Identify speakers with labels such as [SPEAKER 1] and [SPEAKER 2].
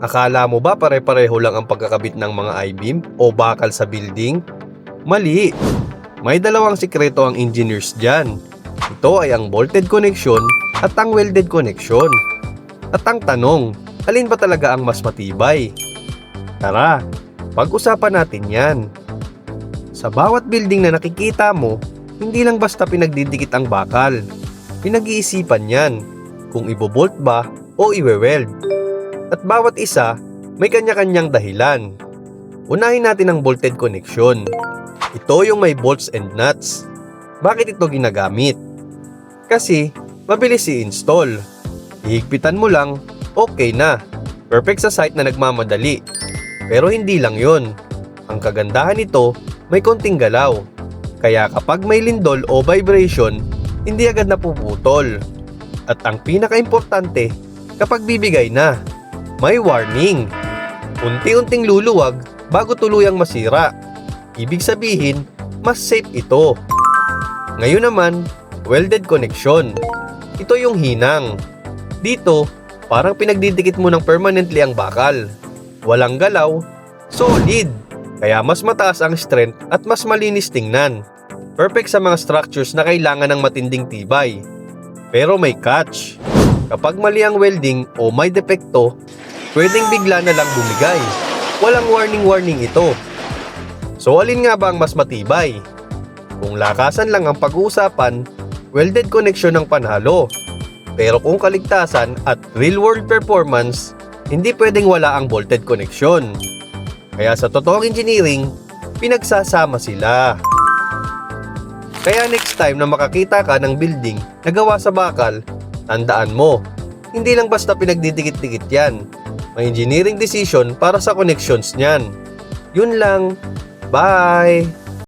[SPEAKER 1] Akala mo ba pare-pareho lang ang pagkakabit ng mga I-beam o bakal sa building? Mali! May dalawang sikreto ang engineers dyan. Ito ay ang bolted connection at ang welded connection. At ang tanong, alin ba talaga ang mas matibay? Tara, pag-usapan natin yan. Sa bawat building na nakikita mo, hindi lang basta pinagdidikit ang bakal. Pinag-iisipan yan kung ibobolt ba o iwe-weld. At bawat isa may kanya-kanyang dahilan. Unahin natin ang bolted connection. Ito yung may bolts and nuts. Bakit ito ginagamit? Kasi mabilis i-install. Hihigpitan mo lang, okay na. Perfect sa site na nagmamadali. Pero hindi lang yon. Ang kagandahan nito, may konting galaw. Kaya kapag may lindol o vibration, hindi agad napuputol. At ang pinaka-importante, kapag bibigay na, may warning. Unti-unting luluwag bago tuluyang masira. Ibig sabihin, mas safe ito. Ngayon naman, welded connection. Ito yung hinang. Dito, parang pinagdidikit mo ng permanently ang bakal. Walang galaw, solid. Kaya mas mataas ang strength at mas malinis tingnan. Perfect sa mga structures na kailangan ng matinding tibay. Pero may catch. Kapag mali ang welding o may depekto, pwedeng bigla na lang bumigay. Walang warning ito. So alin nga ba ang mas matibay? Kung lakasan lang ang pag-uusapan, welded connection ang panalo. Pero kung kaligtasan at real-world performance, hindi pwedeng wala ang bolted connection. Kaya sa totoong engineering, pinagsasama sila. Kaya next time na makakita ka ng building na gawa sa bakal, tandaan mo, hindi lang basta pinagdidikit-dikit yan. May engineering decision para sa connections niyan. Yun lang. Bye!